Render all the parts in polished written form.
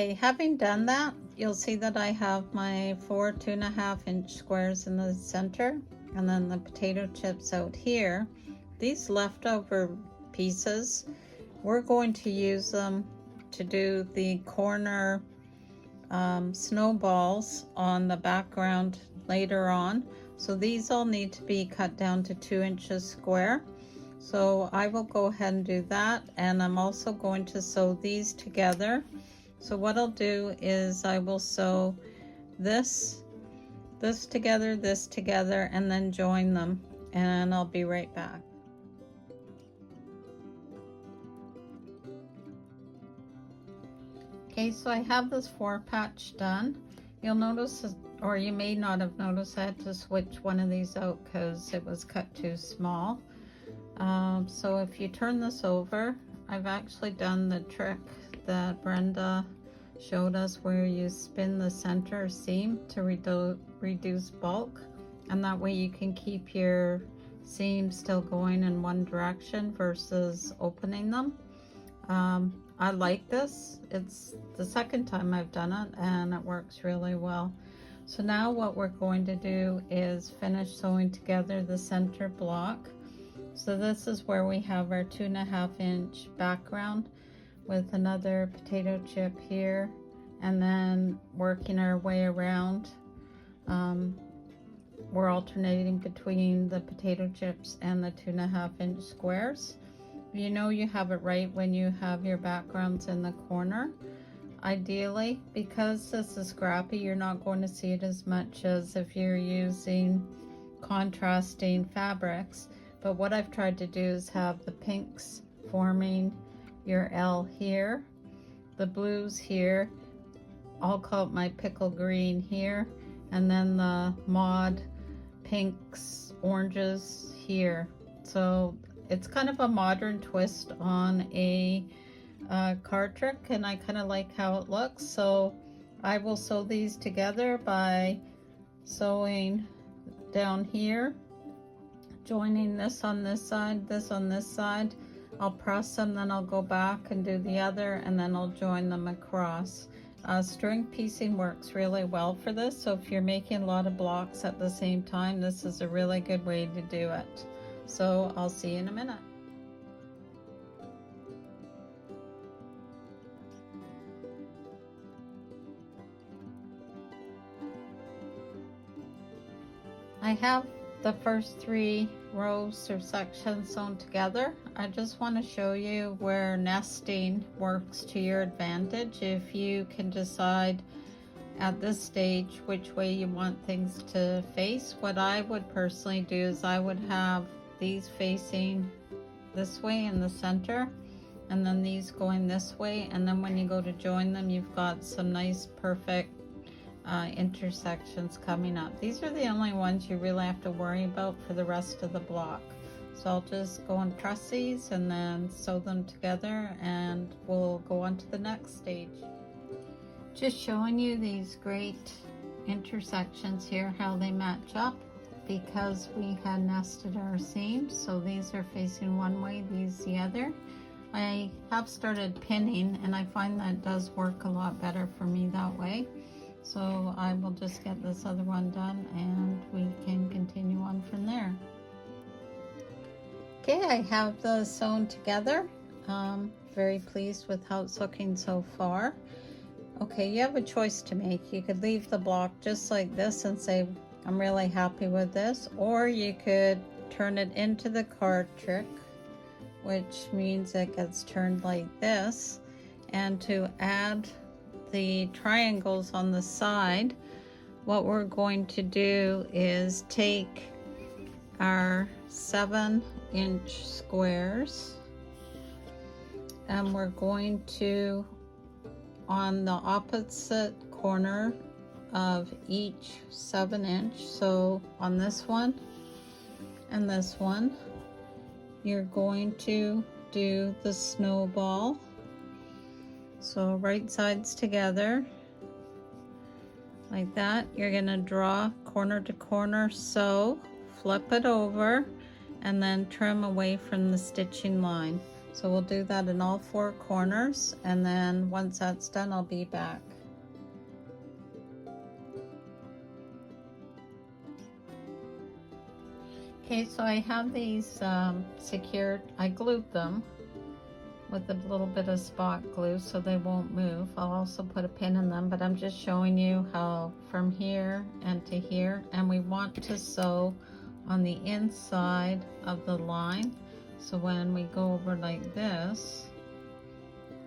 Okay, having done that, you'll see that I have my 4 2.5-inch squares in the center, and then the potato chips out here. These leftover pieces, we're going to use them to do the corner snowballs on the background later on. So these all need to be cut down to 2 inches square. So I will go ahead and do that, and I'm also going to sew these together. So what I'll do is I will sew this together, and then join them, and I'll be right back. Okay, so I have this 4-patch done. You'll notice, or you may not have noticed, I had to switch one of these out because it was cut too small. So if you turn this over, I've actually done the trick that Brenda showed us, where you spin the center seam to reduce bulk, and that way you can keep your seam still going in one direction versus opening them. I like this. It's the second time I've done it, and it works really well. So now what we're going to do is finish sewing together the center block. So this is where we have our 2.5-inch background with another potato chip here, and then working our way around. We're alternating between the potato chips and the 2.5-inch squares. You know you have it right when you have your backgrounds in the corner. Ideally, because this is scrappy, you're not going to see it as much as if you're using contrasting fabrics. But what I've tried to do is have the pinks forming your L here, the blues here, I'll call it my pickle green here, and then the mod pinks, oranges here. So it's kind of a modern twist on a card trick, and I kind of like how it looks. So I will sew these together by sewing down here, joining this on this side, this on this side. I'll press them, then I'll go back and do the other, and then I'll join them across. String piecing works really well for this, so if you're making a lot of blocks at the same time, this is a really good way to do it. So I'll see you in a minute. I have the first 3 rows or sections sewn together. I just want to show you where nesting works to your advantage. If you can decide at this stage which way you want things to face, what I would personally do is I would have these facing this way in the center, and then these going this way, and then when you go to join them, you've got some nice perfect intersections coming up. These are the only ones you really have to worry about for the rest of the block. So I'll just go and press these and then sew them together, and we'll go on to the next stage. Just showing you these great intersections here, how they match up, because we had nested our seams. So these are facing one way, these the other. I have started pinning, and I find that does work a lot better for me that way. So I will just get this other one done, and we can continue on from there. Okay, I have those sewn together. Very pleased with how it's looking so far. Okay, you have a choice to make. You could leave the block just like this and say, I'm really happy with this, or you could turn it into the card trick, which means it gets turned like this. And to add the triangles on the side, what we're going to do is take our 7-inch squares, and we're going to, on the opposite corner of each 7-inch, so on this one and this one, you're going to do the snowball. So right sides together like that. You're going to draw corner to corner, sew, flip it over, and then trim away from the stitching line. So we'll do that in all 4 corners, and then once that's done, I'll be back. Okay, so I have these secured. I glued them with a little bit of spot glue so they won't move. I'll also put a pin in them, but I'm just showing you how from here and to here, and we want to sew on the inside of the line. So when we go over like this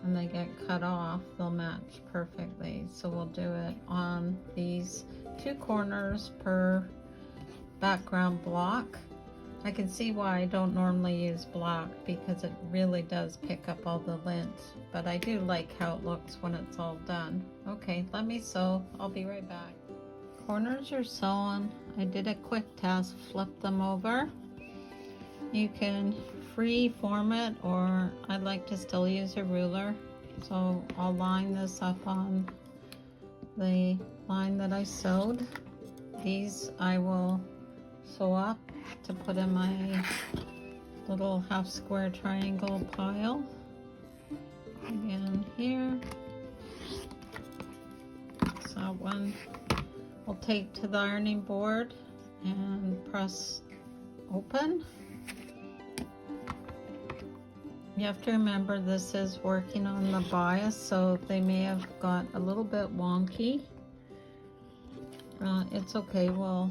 and they get cut off, they'll match perfectly. So we'll do it on these 2 corners per background block. I can see why I don't normally use block, because it really does pick up all the lint, but I do like how it looks when it's all done. Okay, let me sew. I'll be right back. Corners are sewn. I did a quick test, flip them over. You can free form it, or I like to still use a ruler. So I'll line this up on the line that I sewed. These I will sew up to put in my little half square triangle pile. Again here. So that one I'll take to the ironing board and press open. You have to remember this is working on the bias, so they may have got a little bit wonky. It's okay, we'll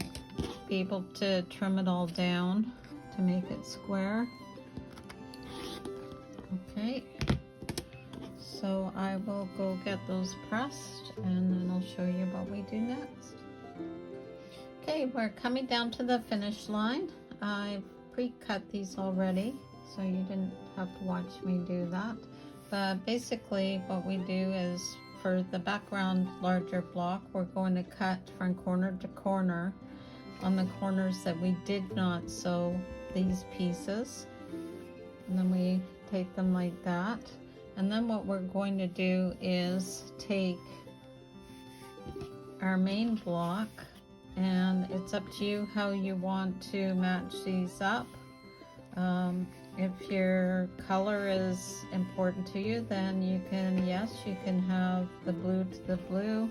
be able to trim it all down to make it square. Okay, so I will go get those pressed and then I'll show you what we do next. Okay, we're coming down to the finish line. I've pre-cut these already, so you didn't have to watch me do that. But basically what we do is, for the background larger block, we're going to cut from corner to corner on the corners that we did not sew these pieces, and then we take them like that. And then what we're going to do is take our main block, and it's up to you how you want to match these up. If your color is important to you, then you can, yes, you can have the blue to the blue,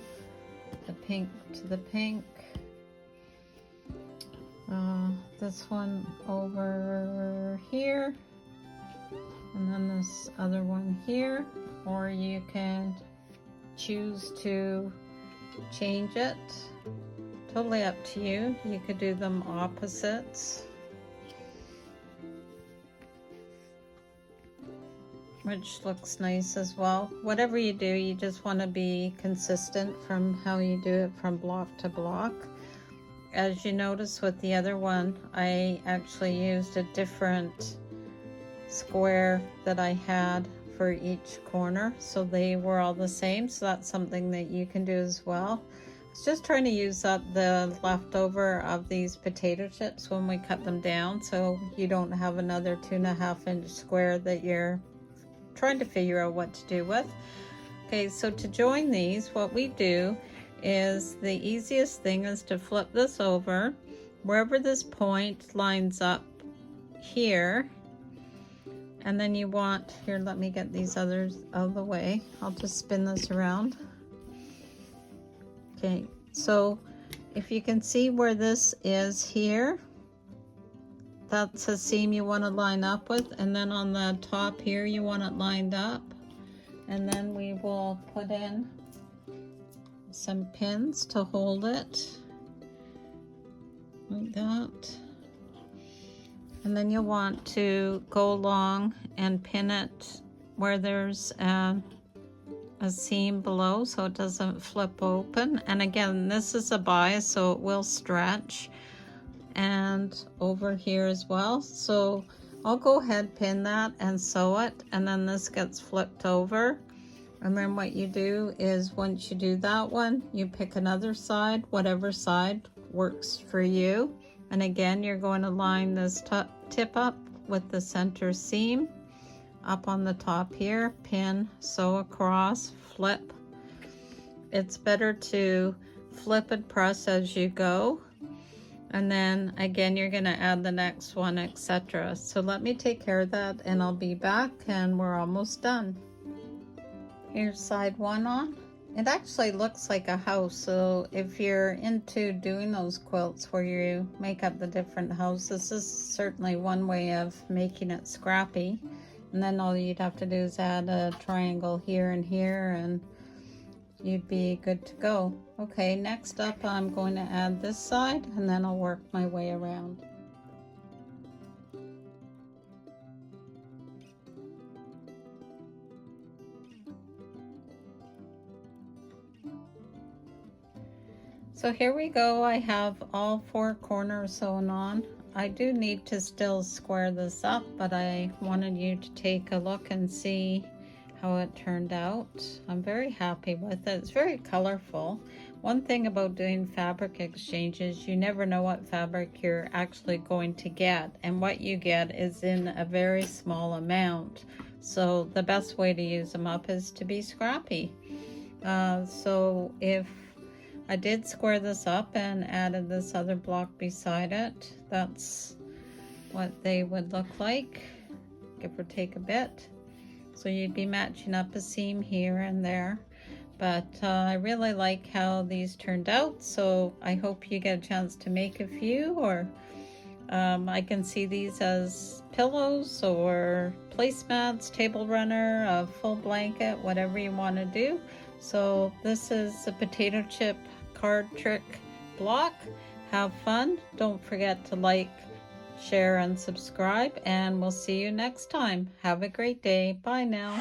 the pink to the pink, this one over here, and then this other one here. Or you can choose to change it. Totally up to you. You could do them opposites, which looks nice as well. Whatever you do, you just want to be consistent from how you do it from block to block. As you notice with the other one, I actually used a different square that I had for each corner, so they were all the same. So that's something that you can do as well. I was just trying to use up the leftover of these potato chips when we cut them down, so you don't have another 2.5-inch square that you're trying to figure out what to do with. Okay, so to join these, what we do is, the easiest thing is to flip this over wherever this point lines up here, and then you want, here, let me get these others out of the way. I'll just spin this around. Okay, so if you can see where this is here, that's a seam you want to line up with, and then on the top here you want it lined up, and then we will put in some pins to hold it like that, and then you'll want to go along and pin it where there's a seam below so it doesn't flip open. And again, this is a bias, so it will stretch, and over here as well. So I'll go ahead, pin that and sew it, and then this gets flipped over. And then what you do is, once you do that one, you pick another side, whatever side works for you. And again, you're going to line this tip up with the center seam up on the top here, pin, sew across, flip. It's better to flip and press as you go. And then again, you're gonna add the next one, etc. So let me take care of that and I'll be back and we're almost done. Here's side one on. It actually looks like a house, so if you're into doing those quilts where you make up the different houses, this is certainly one way of making it scrappy. And then all you'd have to do is add a triangle here and here and you'd be good to go. Okay, next up I'm going to add this side and then I'll work my way around. So here we go. I have all 4 corners sewn on. I do need to still square this up, but I wanted you to take a look and see how it turned out. I'm very happy with it. It's very colorful. One thing about doing fabric exchanges, you never know what fabric you're actually going to get, and what you get is in a very small amount. So the best way to use them up is to be scrappy. So if I did square this up and added this other block beside it, that's what they would look like, give or take a bit. So you'd be matching up a seam here and there. But I really like how these turned out, so I hope you get a chance to make a few, or I can see these as pillows or placemats, table runner, a full blanket, whatever you want to do. So this is a potato chip card trick block. Have fun. Don't forget to like, share, and subscribe, and we'll see you next time. Have a great day. Bye now.